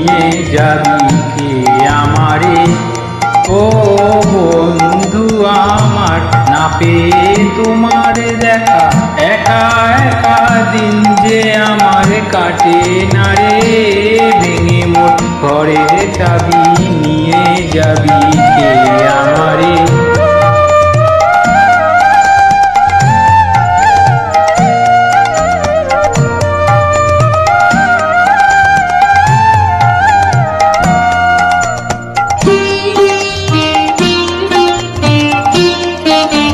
নিয়ে যাবি কে আমারে? ও বন্ধু আমার, না পেয়ে তোমার দেখা, একা একা দিন যে আমার কাটে না রে। ভেঙে মোর ঘরের চাবি নিয়ে যাবি কে আমারে?